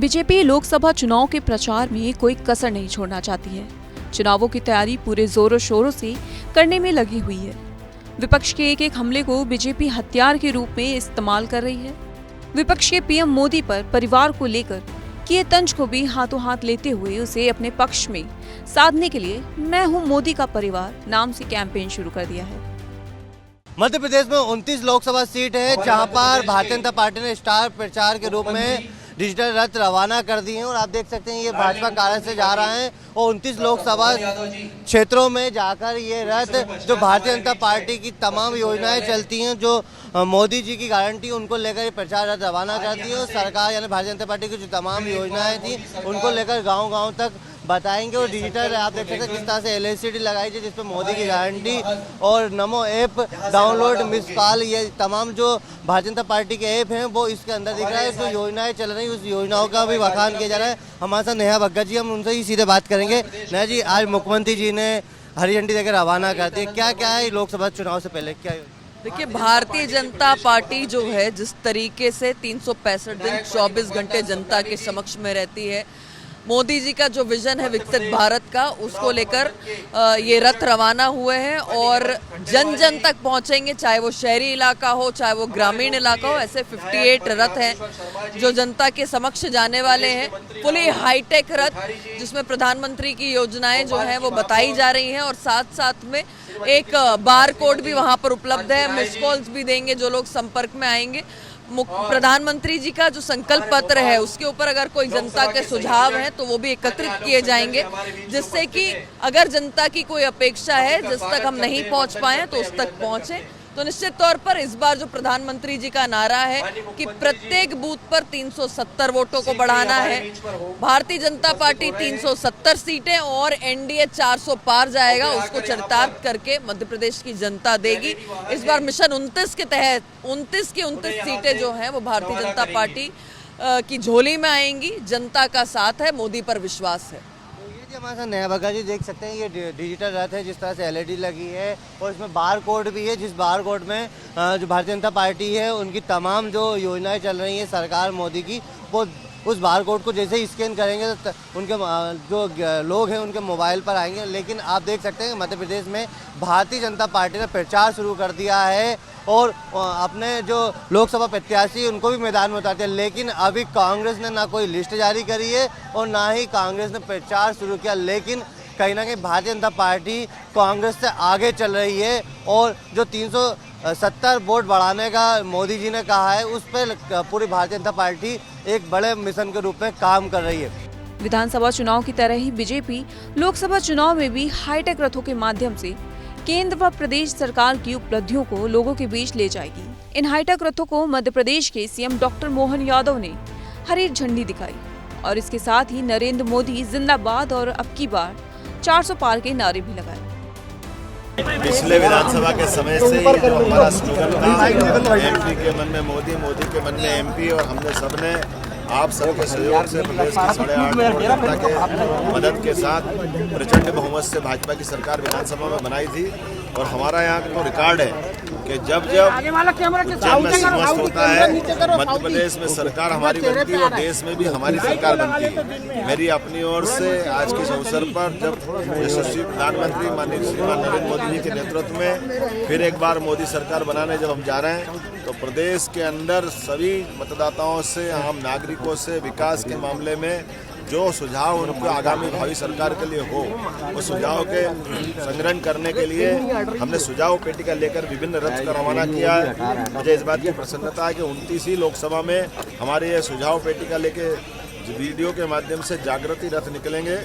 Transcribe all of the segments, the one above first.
BJP Lok Sabha चुनाव के प्रचार में कोई कसर नहीं छोड़ना चाहती है। चुनावों की तैयारी पूरे जोरों शोरों से करने में लगी हुई है। विपक्ष के एक एक हमले को बीजेपी हथियार के रूप में इस्तेमाल कर रही है। विपक्ष के पीएम मोदी पर परिवार को लेकर किए तंज को भी हाथों हाथ लेते हुए उसे अपने पक्ष में साधने के लिए मैं हूं मोदी का परिवार नाम से कैंपेन शुरू कर दिया है। मध्य प्रदेश में 29 लोकसभा सीट है जहां पर भारतीय जनता पार्टी ने स्टार प्रचार के रूप में डिजिटल रथ रवाना कर दिए हैं और आप देख सकते हैं ये भाजपा कार्यालय से जा रहा है और 29 लोकसभा क्षेत्रों में जाकर ये रथ जो भारतीय जनता पार्टी की तमाम योजनाएं चलती हैं, जो मोदी जी की गारंटी उनको लेकर ये प्रचार रथ रवाना कर दिए और सरकार यानी भारतीय जनता पार्टी की जो तमाम योजनाएं थी उनको लेकर गाँव-गाँव तक बताएंगे। और डिजिटल आप देख सकते हैं किस तरह से LCD लगाई है जिस पर मोदी की गारंटी और नमो ऐप डाउनलोड मिस कॉल, ये तमाम जो भारतीय जनता पार्टी के ऐप हैं वो इसके अंदर दिख रहा है। जो योजनाएं चल रही है उस योजनाओं का भी बखान किया जा रहा है। हमारे साथ नेहा भगत जी, हम उनसे ही सीधे बात करेंगे। नेहा जी, आज मुख्यमंत्री जी ने हरी झंडी देकर रवाना कर दी, क्या क्या है लोकसभा चुनाव से पहले क्या? देखिए, भारतीय जनता पार्टी जो है जिस तरीके से 365 दिन 24 घंटे जनता के समक्ष में रहती है, मोदी जी का जो विजन है विकसित भारत का, उसको लेकर ये रथ रवाना हुए हैं और जन जन तक पहुंचेंगे, चाहे वो शहरी इलाका हो चाहे वो ग्रामीण इलाका हो। ऐसे 58 रथ हैं जो जनता के समक्ष जाने वाले हैं। फुली हाईटेक रथ जिसमें प्रधानमंत्री की योजनाएं जो हैं वो बताई जा रही हैं और साथ साथ में एक बार कोड भी वहां पर उपलब्ध है। मिस कॉल्स भी देंगे जो लोग संपर्क में आएंगे। प्रधानमंत्री जी का जो संकल्प पत्र है उसके ऊपर अगर कोई जनता के सुझाव हैं तो वो भी एकत्रित किए जाएंगे, जिससे कि अगर जनता की कोई अपेक्षा है जिस तक हम नहीं पहुंच पाए तो उस तक पहुंचे। तो निश्चित तौर पर इस बार जो प्रधानमंत्री जी का नारा है कि प्रत्येक बूथ पर 370 वोटों को बढ़ाना है, भारतीय जनता पार्टी 370 सीटें और NDA 400 पार जाएगा, उसको चरितार्थ करके मध्य प्रदेश की जनता देगी। इस बार मिशन 29 के तहत 29 की 29 सीटें जो हैं वो भारतीय जनता पार्टी की झोली में आएंगी। जनता का साथ है, मोदी पर विश्वास है। हमारे साथ नेहा भगत जी देख सकते हैं ये डिजिटल रथ है जिस तरह से LED लगी है और इसमें बार कोड भी है, जिस बार कोड में जो भारतीय जनता पार्टी है उनकी तमाम जो योजनाएं चल रही हैं सरकार मोदी की, वो उस बार कोड को जैसे ही स्कैन करेंगे तो उनके जो लोग हैं उनके मोबाइल पर आएंगे। लेकिन आप देख सकते हैं मध्य प्रदेश में भारतीय जनता पार्टी ने प्रचार शुरू कर दिया है और अपने जो लोकसभा प्रत्याशी उनको भी मैदान में उतारते हैं। लेकिन अभी कांग्रेस ने ना कोई लिस्ट जारी करी है और ना ही कांग्रेस ने प्रचार शुरू किया। लेकिन कहीं ना कहीं भारतीय जनता पार्टी कांग्रेस से आगे चल रही है और जो 370 वोट बढ़ाने का मोदी जी ने कहा है उस पर पूरी भारतीय जनता पार्टी एक बड़े मिशन के रूप में काम कर रही है। विधानसभा चुनाव की तरह ही बीजेपी लोकसभा चुनाव में भी हाईटेक रथों के माध्यम से केंद्र व प्रदेश सरकार की उपलब्धियों को लोगों के बीच ले जाएगी। इन हाईटेक रथों को मध्य प्रदेश के CM डॉक्टर मोहन यादव ने हरी झंडी दिखाई और इसके साथ ही नरेंद्र मोदी जिंदाबाद और अब की बार 400 पार के नारे भी लगाए। पिछले विधानसभा के समय से ही जो हमारा स्लोगन था MP के मन में मोदी, मोदी के मन में MP, और हमने सबने आप सबके सहयोग से प्रदेश की 8.5 करोड़ जनता के मदद के साथ प्रचंड बहुमत से भाजपा की सरकार विधानसभा में बनाई थी। और हमारा यहाँ का रिकॉर्ड है कि जब उज्जैन में समस्त होता है, मध्य प्रदेश में सरकार हमारी बनती है और देश में भी हमारी सरकार बनती है। मेरी अपनी ओर से आज के इस अवसर पर जब यशस्वी प्रधानमंत्री माननीय श्रीमान नरेंद्र मोदी जी के नेतृत्व में फिर एक बार मोदी सरकार बनाने जब हम जा रहे हैं तो प्रदेश के अंदर सभी मतदाताओं से, आम नागरिकों से विकास के मामले में जो सुझाव उनको आगामी भावी सरकार के लिए हो, उस सुझाव के संग्रहण करने के लिए हमने सुझाव पेटिका लेकर विभिन्न रथ का रवाना किया है। मुझे इस बात की प्रसन्नता है कि 29वीं लोकसभा में हमारे ये सुझाव पेटिका लेके वीडियो के माध्यम से जागृति रथ निकलेंगे,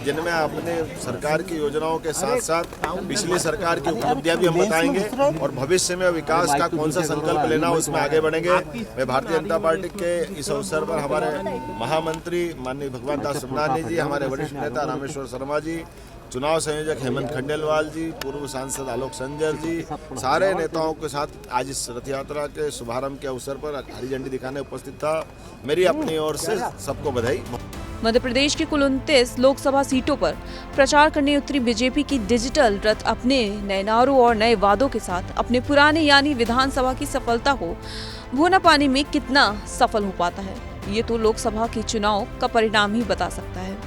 जिनमें अपने सरकार की योजनाओं के साथ साथ पिछली सरकार की उपलब्धियां भी हम बताएंगे और भविष्य में विकास का कौन सा संकल्प लेना उसमें आगे बढ़ेंगे। मैं भारतीय जनता पार्टी के इस अवसर पर हमारे महामंत्री माननीय भगवंत दास सुमनानी जी, हमारे वरिष्ठ नेता रामेश्वर शर्मा जी, चुनाव संयोजक हेमंत खंडेलवाल जी, पूर्व सांसद आलोक संजर जी, सारे नेताओं के साथ आज इस रथ यात्रा के शुभारंभ के अवसर पर हरी झंडी दिखाने उपस्थित था। मेरी अपनी ओर से सबको बधाई। मध्य प्रदेश की कुल 29 लोकसभा सीटों पर प्रचार करने उतरी बीजेपी की डिजिटल रथ अपने नए नारों और नए वादों के साथ अपने पुराने यानी विधानसभा की सफलता को भूना पाने में कितना सफल हो पाता है, ये तो लोकसभा के चुनाव का परिणाम ही बता सकता है।